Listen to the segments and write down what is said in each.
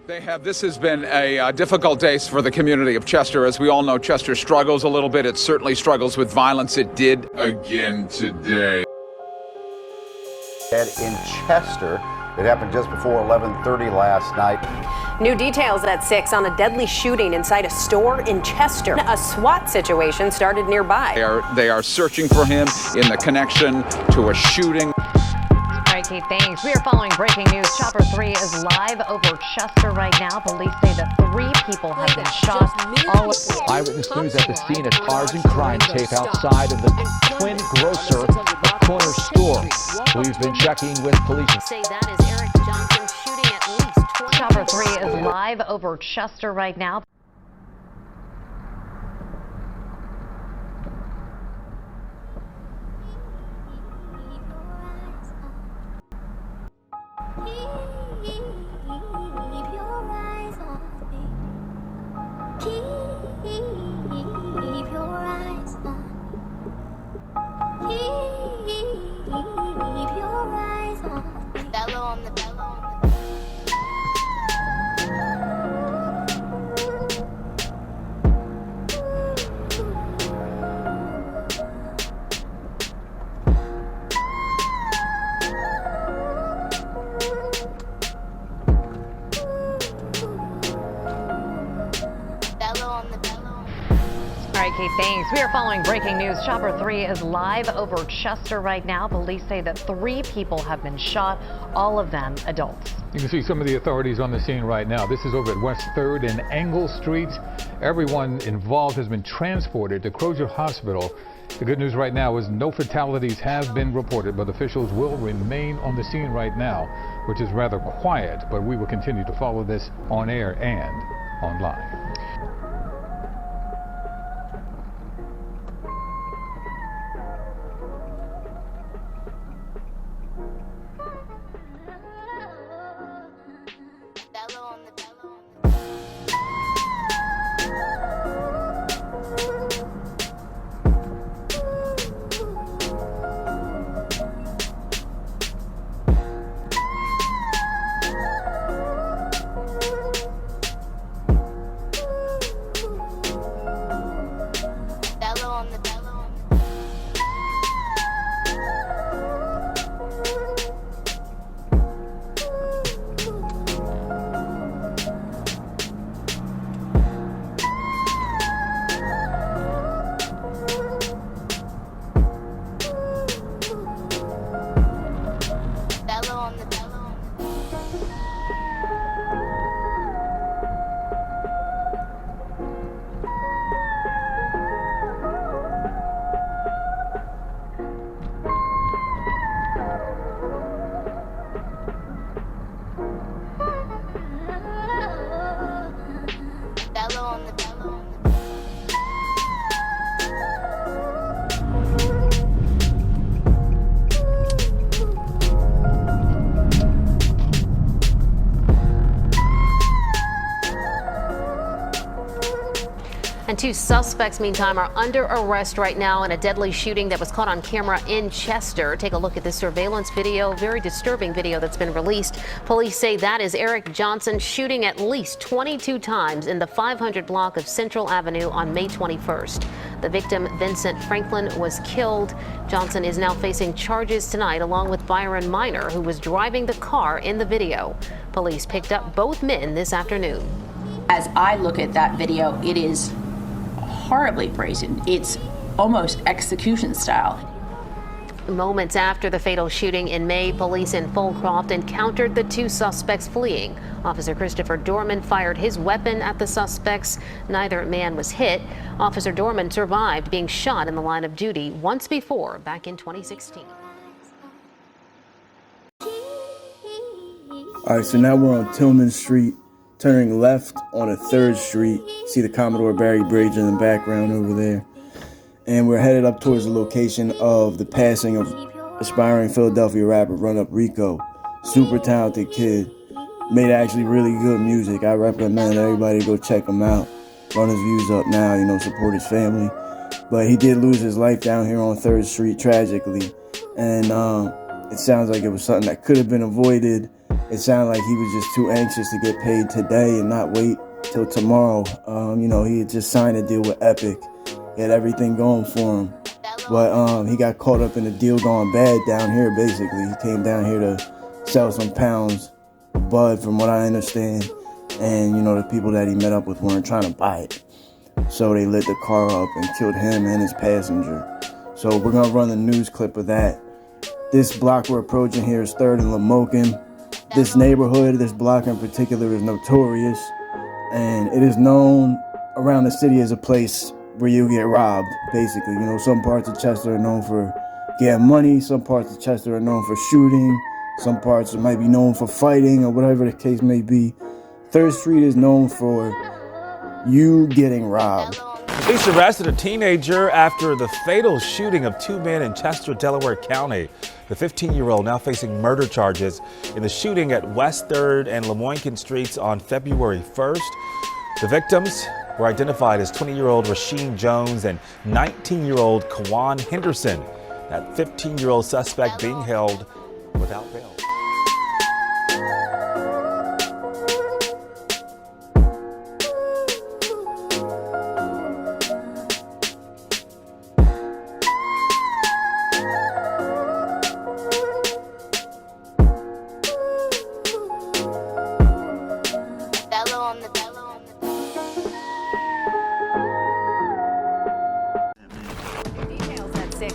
This has been a difficult day for the community of Chester. As we all know, Chester struggles a little bit. It certainly struggles with violence. It did again today. In Chester, it happened just before 11:30 last night. New details at 6 on a deadly shooting inside a store in Chester. A SWAT situation started nearby. They are searching for him in the connection to a shooting. All right, Kate, thanks. We are following breaking news. Chopper 3 is live over Chester right now. Police say that 3 people have been shot. Eyewitness News at the scene as cars and crime tape outside of the Twin Grocer corner store. We've been checking with police. Say that is Eric Johnson shooting at least 20. Chopper 3 is live over Chester right now. All right, Kate, thanks. We are following breaking news. Chopper 3 is live over Chester right now. Police say that 3 people have been shot, all of them adults. You can see some of the authorities on the scene right now. This is over at West 3rd and Engle Streets. Everyone involved has been transported to Crozier Hospital. The good news right now is no fatalities have been reported, but officials will remain on the scene right now, which is rather quiet, but we will continue to follow this on air and online. And 2 suspects, meantime, are under arrest right now in a deadly shooting that was caught on camera in Chester. Take a look at this surveillance video, very disturbing video that's been released. Police say that is Eric Johnson shooting at least 22 times in the 500 block of Central Avenue on May 21st. The victim, Vincent Franklin, was killed. Johnson is now facing charges tonight, along with Byron Minor, who was driving the car in the video. Police picked up both men this afternoon. As I look at that video, it is horribly brazen. It's almost execution style. Moments after the fatal shooting in May, police in Fulcroft encountered the 2 suspects fleeing. Officer Christopher Dorman fired his weapon at the suspects. Neither man was hit. Officer Dorman survived being shot in the line of duty once before, back in 2016. All right, so now we're on Tillman Street, turning left on a 3rd Street. See the Commodore Barry Bridge in the background over there. And we're headed up towards the location of the passing of aspiring Philadelphia rapper Run Up Rico. Super talented kid. Made actually really good music. I recommend everybody go check him out. Run his views up now, you know, support his family. But he did lose his life down here on 3rd Street tragically. And it sounds like it was something that could have been avoided. It sounded like he was just too anxious to get paid today and not wait till tomorrow. He had just signed a deal with Epic. He had everything going for him. But he got caught up in the deal going bad down here, basically. He came down here to sell some pounds of bud, from what I understand. And, the people that he met up with weren't trying to buy it. So they lit the car up and killed him and his passenger. So we're going to run the news clip of that. This block we're approaching here is 3rd and Lamoken. This neighborhood, this block in particular, is notorious. And it is known around the city as a place where you get robbed, basically. Some parts of Chester are known for getting money. Some parts of Chester are known for shooting. Some parts might be known for fighting, or whatever the case may be. 3rd Street is known for you getting robbed. Police arrested a teenager after the fatal shooting of 2 men in Chester, Delaware County. The 15-year-old now facing murder charges in the shooting at West 3rd and Lamoken Streets on February 1st. The victims were identified as 20-year-old Rasheen Jones and 19-year-old Kawan Henderson. That 15-year-old suspect being held without bail.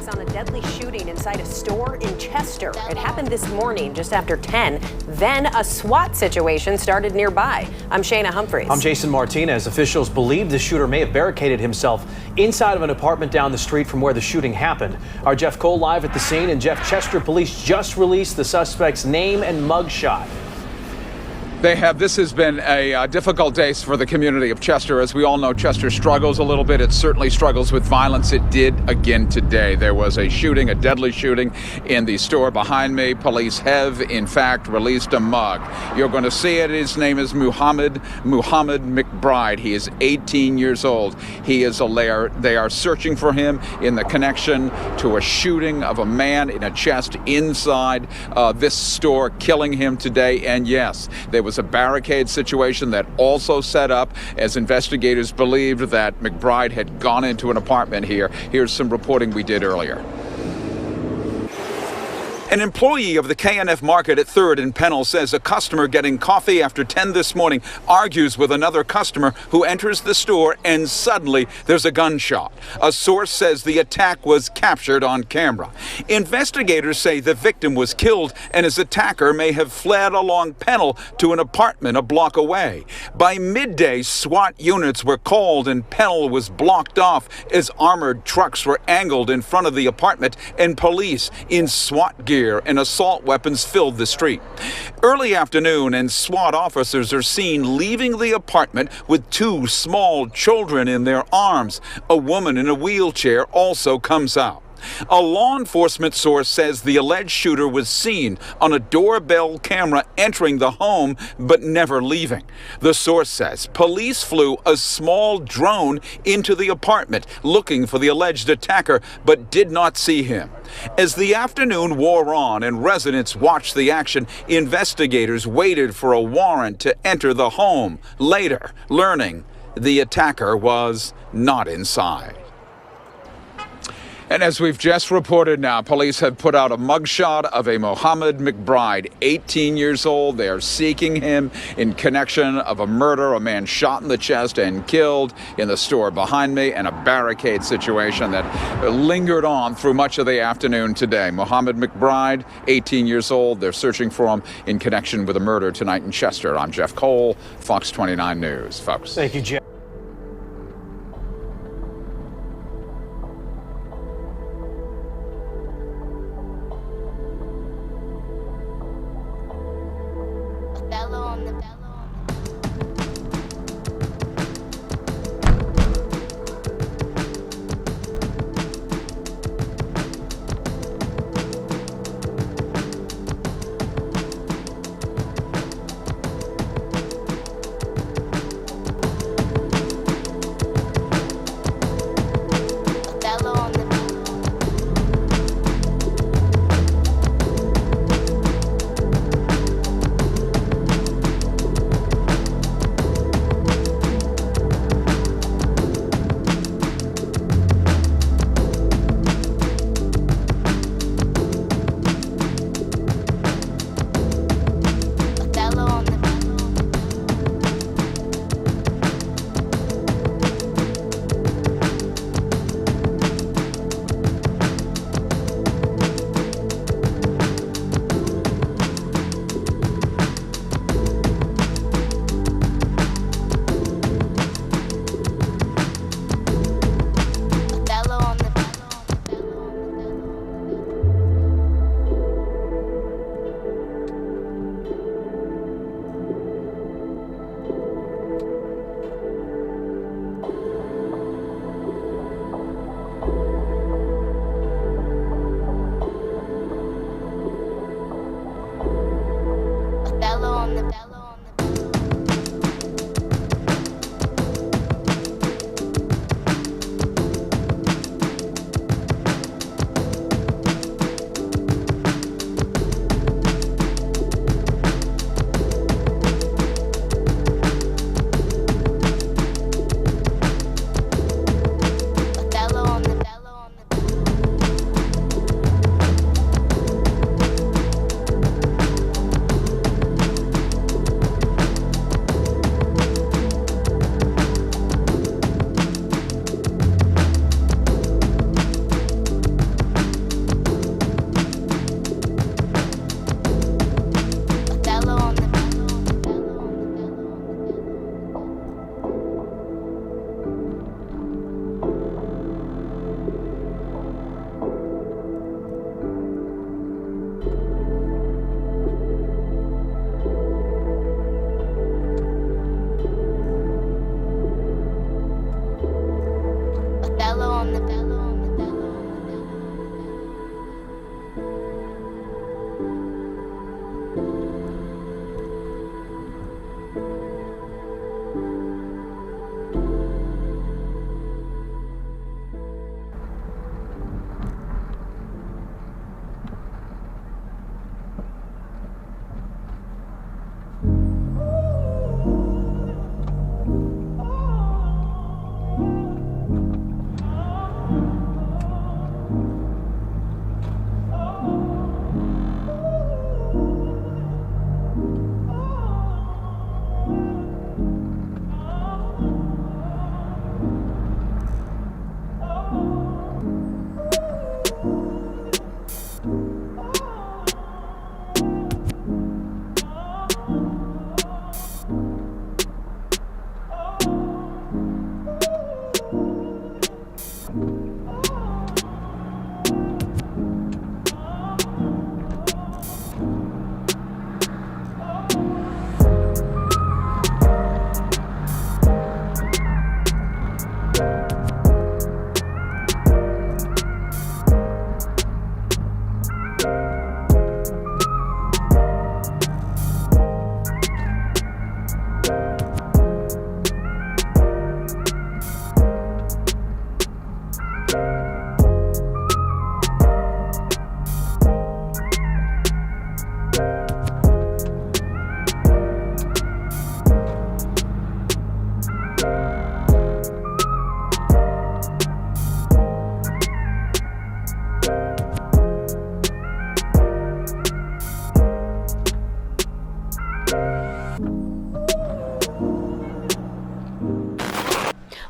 On a deadly shooting inside a store in Chester. It happened this morning just after 10. Then a SWAT situation started nearby. I'm Shayna Humphreys. I'm Jason Martinez. Officials believe the shooter may have barricaded himself inside of an apartment down the street from where the shooting happened. Our Jeff Cole live at the scene, and Jeff, Chester police just released the suspect's name and mugshot. This has been a difficult day for the community of Chester. As we all know, Chester struggles a little bit. It certainly struggles with violence. It did again today. There was a shooting, a deadly shooting in the store behind me. Police have, in fact, released a mug. You're going to see it. His name is Muhammad McBride. He is 18 years old. He is they are searching for him in the connection to a shooting of a man in a chest inside this store, killing him today. And yes, there was a barricade situation that also set up as investigators believed that McBride had gone into an apartment here. Here's some reporting we did earlier. An employee of the KNF Market at 3rd and Pennell says a customer getting coffee after 10 this morning argues with another customer who enters the store, and suddenly there's a gunshot. A source says the attack was captured on camera. Investigators say the victim was killed and his attacker may have fled along Pennell to an apartment a block away. By midday, SWAT units were called and Pennell was blocked off as armored trucks were angled in front of the apartment and police in SWAT gear and assault weapons filled the street. Early afternoon, and SWAT officers are seen leaving the apartment with 2 small children in their arms. A woman in a wheelchair also comes out. A law enforcement source says the alleged shooter was seen on a doorbell camera entering the home but never leaving. The source says police flew a small drone into the apartment looking for the alleged attacker but did not see him. As the afternoon wore on and residents watched the action, investigators waited for a warrant to enter the home, later learning the attacker was not inside. And as we've just reported now, police have put out a mugshot of a Muhammad McBride, 18 years old. They are seeking him in connection of a murder, a man shot in the chest and killed in the store behind me, and a barricade situation that lingered on through much of the afternoon today. Muhammad McBride, 18 years old. They're searching for him in connection with a murder tonight in Chester. I'm Jeff Cole, Fox 29 News. Folks. Thank you, Jeff.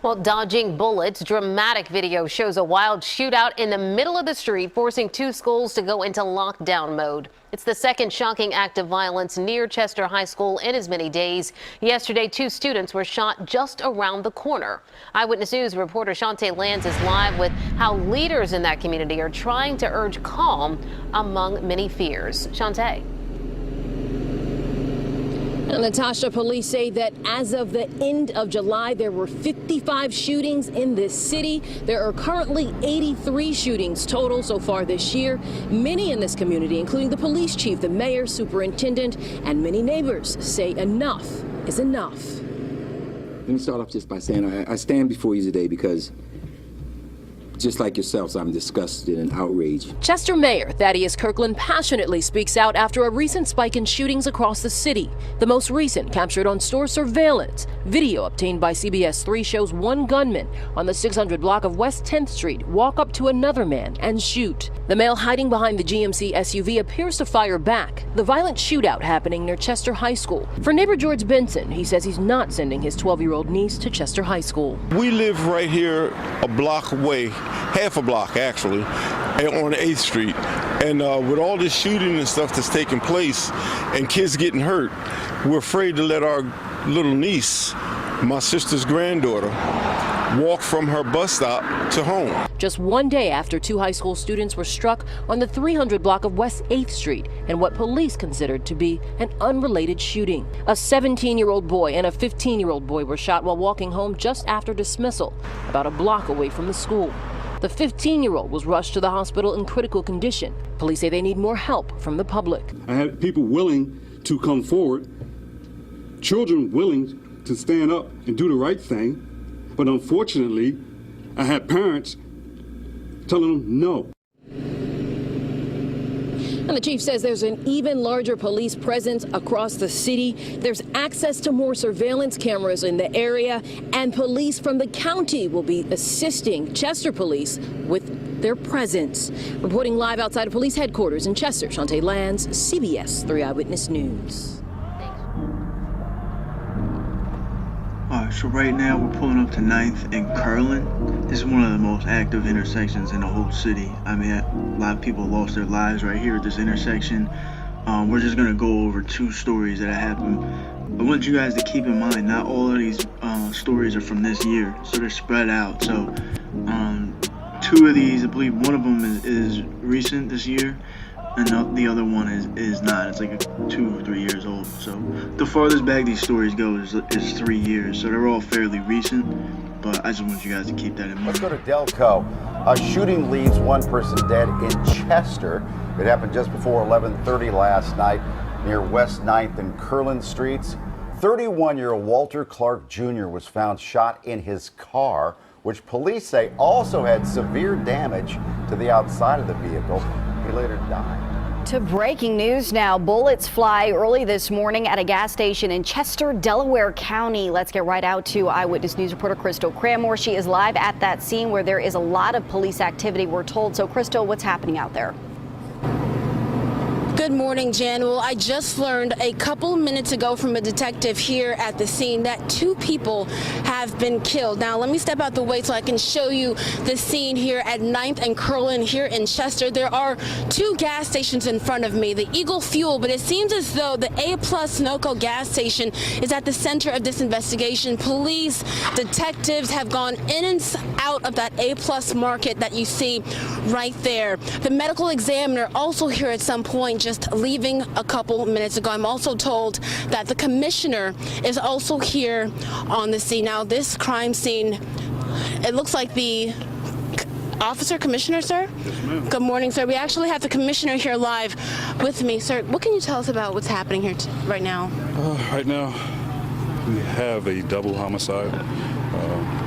Well, dodging bullets, dramatic video shows a wild shootout in the middle of the street, forcing two schools to go into lockdown mode. It's the second shocking act of violence near Chester High School in as many days. Yesterday, two students were shot just around the corner. Eyewitness News reporter Shantae Lands is live with how leaders in that community are trying to urge calm among many fears. Shantae. Natasha, police say that as of the end of July, there were 55 shootings in this city. There are currently 83 shootings total so far this year. Many in this community, including the police chief, the mayor, superintendent, and many neighbors say enough is enough. Let me start off just by saying I stand before you today because just like yourselves, I'm disgusted and outraged. Chester Mayor Thaddeus Kirkland passionately speaks out after a recent spike in shootings across the city. The most recent captured on store surveillance. Video obtained by CBS 3 shows one gunman on the 600 block of West 10th Street walk up to another man and shoot. The male hiding behind the GMC SUV appears to fire back. The violent shootout happening near Chester High School. For neighbor George Benson, he says he's not sending his 12-year-old niece to Chester High School. We live right here a block away, half a block actually, on 8th Street. And with all this shooting and stuff that's taking place and kids getting hurt, we're afraid to let our little niece, my sister's granddaughter, walk from her bus stop to home. Just one day after two high school students were struck on the 300 block of West 8th Street in what police considered to be an unrelated shooting. A 17-year-old boy and a 15-year-old boy were shot while walking home just after dismissal, about a block away from the school. The 15-year-old was rushed to the hospital in critical condition. Police say they need more help from the public. I had people willing to come forward, children willing to stand up and do the right thing, but unfortunately, I had parents telling them no. And the chief says there's an even larger police presence across the city. There's access to more surveillance cameras in the area, and police from the county will be assisting Chester police with their presence. Reporting live outside of police headquarters in Chester, Shantae Lands, CBS 3 Eyewitness News. So right now we're pulling up to 9th and Curlin. This is one of the most active intersections in the whole city. I mean, a lot of people lost their lives right here at this intersection. We're just gonna go over two stories that happened. I want you guys to keep in mind, not all of these stories are from this year, so they're spread out. So two of these, I believe one of them is recent this year, and the other one is not. It's like 2 or 3 years old. So the farthest back these stories go is 3 years. So they're all fairly recent, but I just want you guys to keep that in mind. Let's go to Delco. A shooting leaves one person dead in Chester. It happened just before 11:30 last night near West 9th and Curlin Streets. 31-year-old Walter Clark Jr. was found shot in his car, which police say also had severe damage to the outside of the vehicle. He later died. To breaking news now. Bullets fly early this morning at a gas station in Chester, Delaware County. Let's get right out to Eyewitness News reporter Crystal Cranmore. She is live at that scene where there is a lot of police activity, we're told. So, Crystal, what's happening out there? Good morning, Jan. Well, I just learned a couple minutes ago from a detective here at the scene that 2 people have been killed. Now, let me step out the way so I can show you the scene here at 9th and Curlin here in Chester. There are 2 gas stations in front of me, the Eagle Fuel, but it seems as though the A+ Sunoco gas station is at the center of this investigation. Police, detectives have gone in and out of that A+ market that you see right there. The medical examiner also here at some point, just leaving a couple minutes ago. I'm also told that the commissioner is also here on the scene. Now, this crime scene, it looks like the officer, commissioner, sir? Yes, ma'am. Good morning, sir. We actually have the commissioner here live with me. Sir, what can you tell us about what's happening here right now? Right now, we have a double homicide.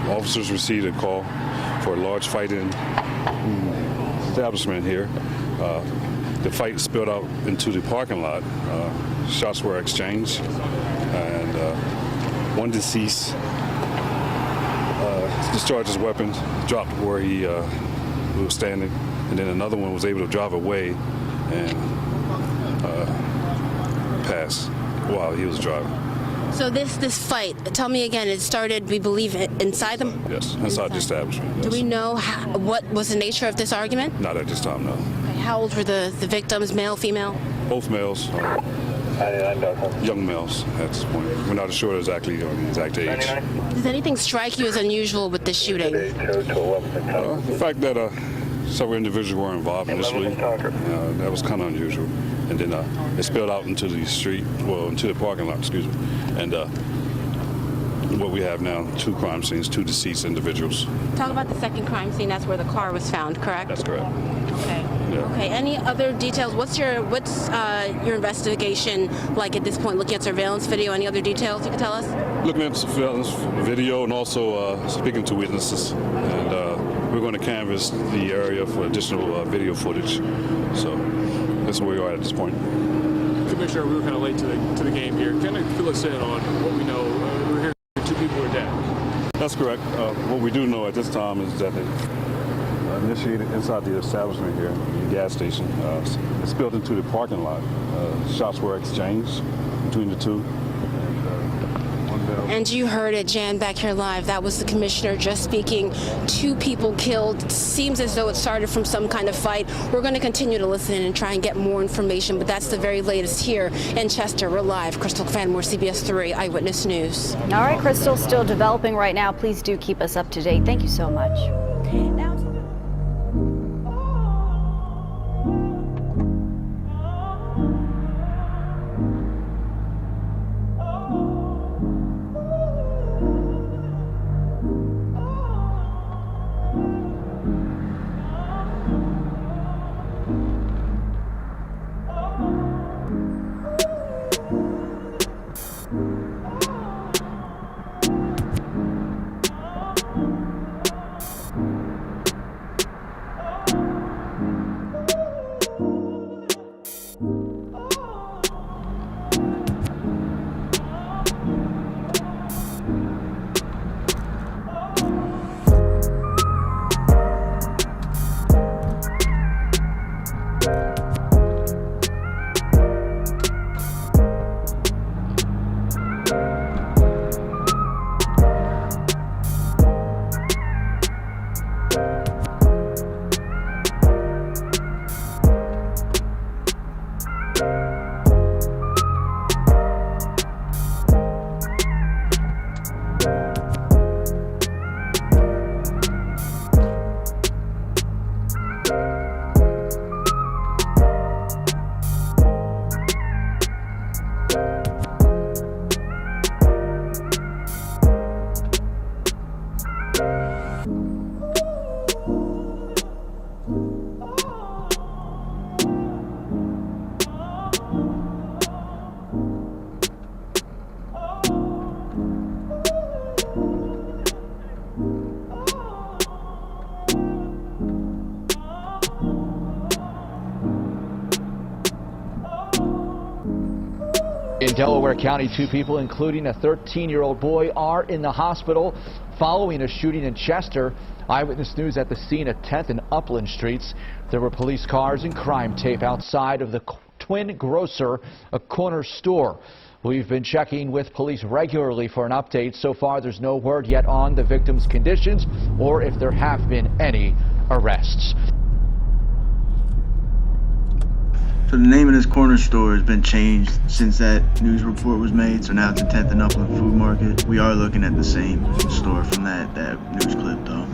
Officers received a call for a large fight in establishment here. The fight spilled out into the parking lot. Shots were exchanged, and one deceased discharged his weapon, dropped where he was standing, and then another one was able to drive away and pass while he was driving. So this fight, tell me again, it started, we believe, inside them? Yes, inside the establishment. Yes. Do we know what was the nature of this argument? Not at this time, no. How old were the victims, male, female? Both males, young males at this point. We're not sure exactly the exact age. Does anything strike you as unusual with this shooting? The fact that several individuals were involved initially, that was kind of unusual. And then it spilled out into the street, well, into the parking lot, excuse me. And what we have now, 2 crime scenes, 2 deceased individuals. Talk about the second crime scene. That's where the car was found, correct? That's correct. Okay. Yeah. Okay. Any other details? What's your investigation like at this point? Looking at surveillance video. Any other details you can tell us? Looking at surveillance video and also speaking to witnesses, and we're going to canvass the area for additional video footage. So that's where we are at this point. Commissioner, we were kind of late to the game here. Kind of fill us in on what we know. We're hearing 2 people are dead. That's correct. What we do know at this time is that they initiated inside the establishment here, the gas station. It spilled into the parking lot. Shots were exchanged between the 2. And you heard it, Jan, back here live. That was the commissioner just speaking. 2 people killed. Seems as though it started from some kind of fight. We're going to continue to listen and try and get more information, but that's the very latest here in Chester. We're live. Crystal Cranmore, CBS 3 Eyewitness News. All right, Crystal, still developing right now. Please do keep us up to date. Thank you so much. Now Delaware County, 2 people, including a 13-year-old boy, are in the hospital following a shooting in Chester. Eyewitness News at the scene at 10th and Upland Streets. There were police cars and crime tape outside of the Twin Grocer, a corner store. We've been checking with police regularly for an update. So far, there's no word yet on the victim's conditions or if there have been any arrests. So the name of this corner store has been changed since that news report was made. So now it's a 10th and Upland Food Market. We are looking at the same store from that news clip, though.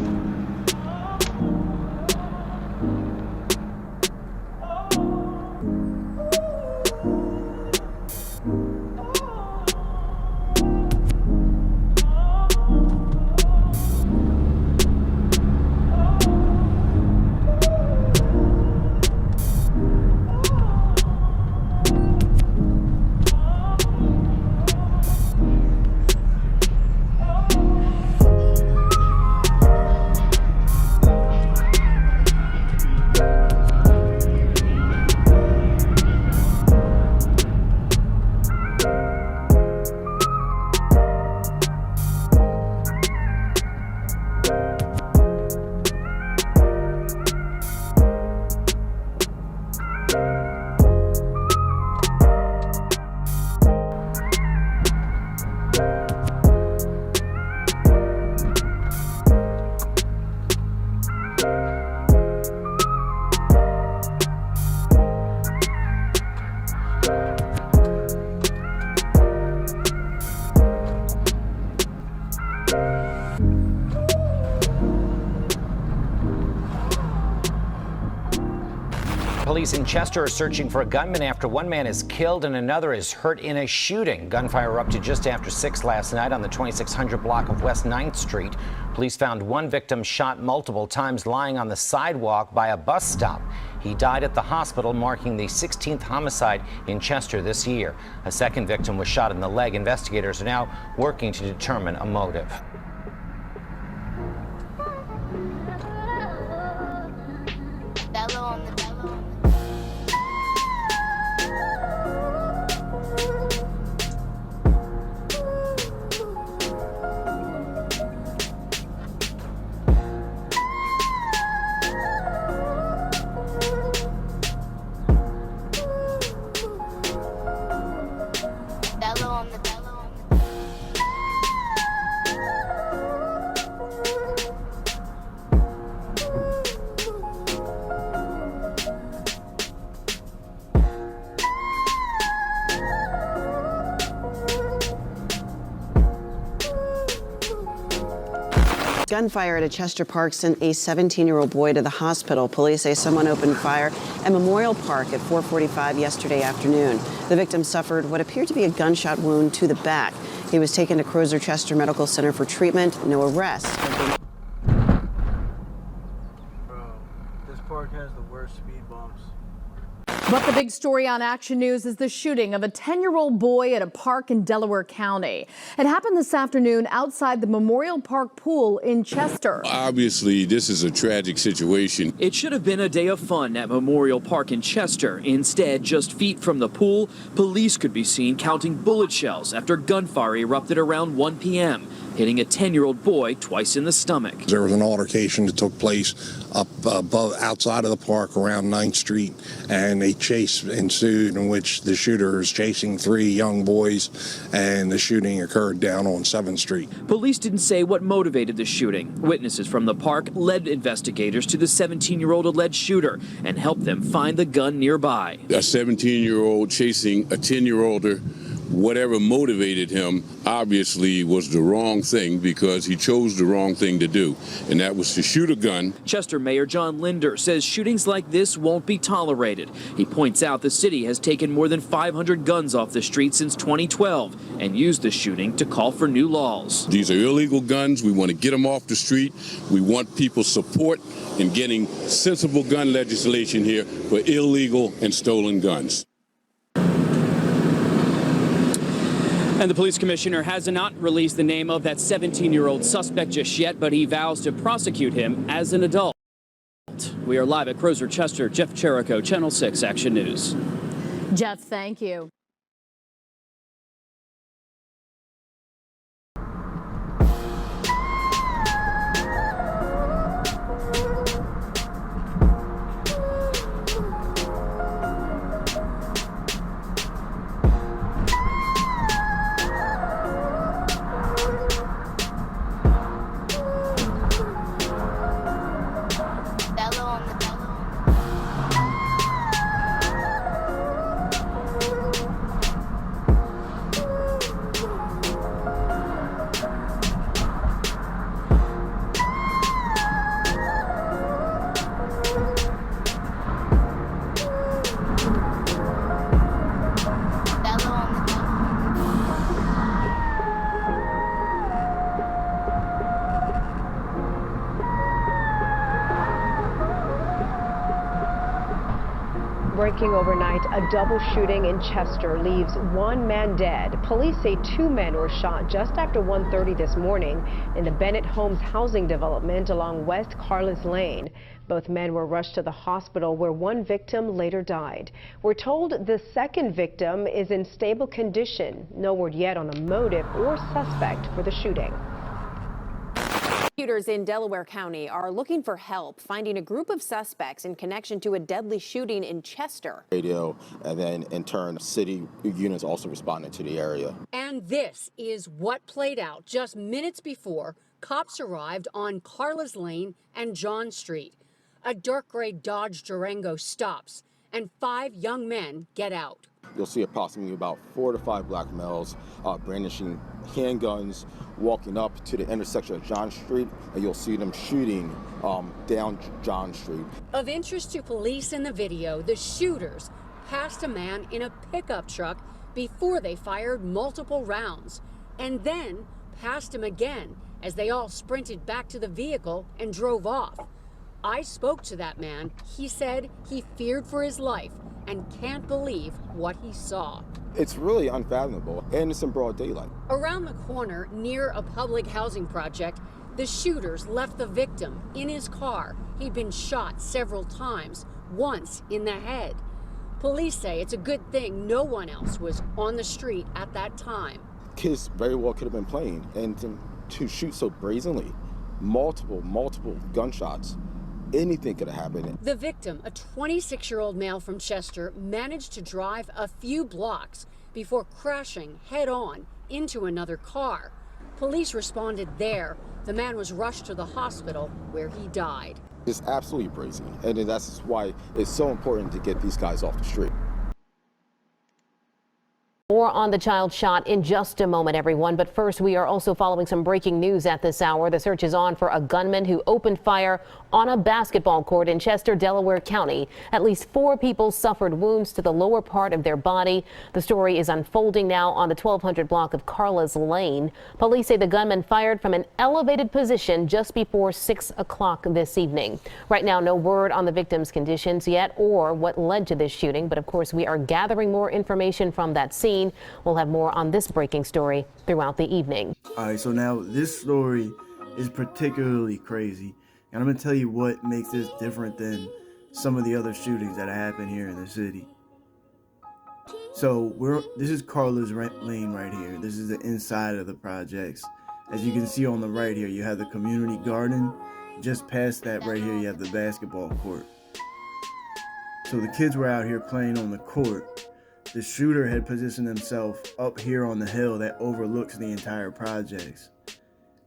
Police in Chester are searching for a gunman after one man is killed and another is hurt in a shooting. Gunfire erupted just after 6 last night on the 2600 block of West 9th Street. Police found one victim shot multiple times lying on the sidewalk by a bus stop. He died at the hospital, marking the 16th homicide in Chester this year. A second victim was shot in the leg. Investigators are now working to determine a motive. Gunfire at a Chester Park sent a 17-year-old boy to the hospital. Police say someone opened fire at Memorial Park at 4:45 yesterday afternoon. The victim suffered what appeared to be a gunshot wound to the back. He was taken to Crozer Chester Medical Center for treatment. No arrests have been. Bro, this park has the worst speed bumps. But the big story on Action News is the shooting of a 10-year-old boy at a park in Delaware County. It happened this afternoon outside the Memorial Park pool in Chester. Obviously, this is a tragic situation. It should have been a day of fun at Memorial Park in Chester. Instead, just feet from the pool, police could be seen counting bullet shells after gunfire erupted around 1 p.m., hitting a 10-year-old boy twice in the stomach. There was an altercation that took place up above, outside of the park around 9th Street, and a chase ensued in which the shooter is chasing 3 young boys, and the shooting occurred down on 7th Street. Police didn't say what motivated the shooting. Witnesses from the park led investigators to the 17-year-old alleged shooter and helped them find the gun nearby. A 17-year-old chasing a 10-year-older, whatever motivated him obviously was the wrong thing, because he chose the wrong thing to do, and that was to shoot a gun. Chester Mayor John Linder says shootings like this won't be tolerated. He points out the city has taken more than 500 guns off the street since 2012 and used the shooting to call for new laws. These are illegal guns. We want to get them off the street. We want people's support in getting sensible gun legislation here for illegal and stolen guns. And the police commissioner has not released the name of that 17-year-old suspect just yet, but he vows to prosecute him as an adult. We are live at Crozer Chester. Jeff Cherico, Channel 6 Action News. Jeff, thank you. Breaking overnight, a double shooting in Chester leaves one man dead. Police say 2 men were shot just after 1:30 this morning in the Bennett Homes housing development along West Carlos Lane. Both men were rushed to the hospital where one victim later died. We're told the second victim is in stable condition. No word yet on a motive or suspect for the shooting. Prosecutors in Delaware County are looking for help finding a group of suspects in connection to a deadly shooting in Chester. Radio, and then in turn, city units also responded to the area. And this is what played out just minutes before cops arrived on Carlos Lane and John Street. A dark gray Dodge Durango stops, and 5 young men get out. You'll see approximately about 4 to 5 black males brandishing handguns, walking up to the intersection of John Street, and you'll see them shooting down John Street. Of interest to police in the video, the shooters passed a man in a pickup truck before they fired multiple rounds, and then passed him again as they all sprinted back to the vehicle and drove off. I spoke to that man. He said he feared for his life and can't believe what he saw. It's really unfathomable, and it's in broad daylight. Around the corner, near a public housing project, the shooters left the victim in his car. He'd been shot several times, once in the head. Police say it's a good thing no one else was on the street at that time. Kids very well could have been playing, and to shoot so brazenly, multiple gunshots, anything could have happened. The victim, a 26-year-old male from Chester, managed to drive a few blocks before crashing head-on into another car. Police responded there. The man was rushed to the hospital where he died. It's absolutely brazen, and that's why it's so important to get these guys off the street. More on the child shot in just a moment, everyone. But first, we are also following some breaking news at this hour. The search is on for a gunman who opened fire on a basketball court in Chester, Delaware County. At least 4 people suffered wounds to the lower part of their body. The story is unfolding now on the 1200 block of Carlos Lane. Police say the gunman fired from an elevated position just before 6 o'clock this evening. Right now, no word on the victim's conditions yet or what led to this shooting. But of course, we are gathering more information from that scene. We'll have more on this breaking story throughout the evening. All right, so now this story is particularly crazy. And I'm going to tell you what makes this different than some of the other shootings that happen here in the city. So this is Carlos Lane right here. This is the inside of the projects. As you can see on the right here, you have the community garden. Just past that right here, you have the basketball court. So the kids were out here playing on the court. The shooter had positioned himself up here on the hill that overlooks the entire projects,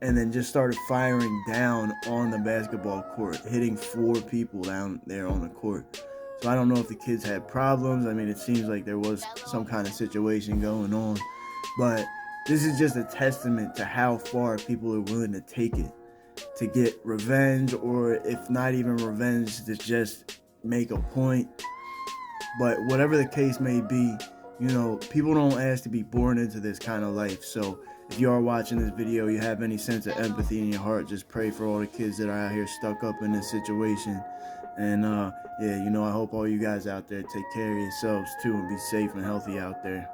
and then just started firing down on the basketball court, hitting 4 people down there on the court. So I don't know if the kids had problems. I mean, it seems like there was some kind of situation going on, but this is just a testament to how far people are willing to take it to get revenge, or if not even revenge, to just make a point. But whatever the case may be, you know, people don't ask to be born into this kind of life. So if you are watching this video, you have any sense of empathy in your heart, just pray for all the kids that are out here stuck up in this situation. And yeah, you know, I hope all you guys out there take care of yourselves too and be safe and healthy out there.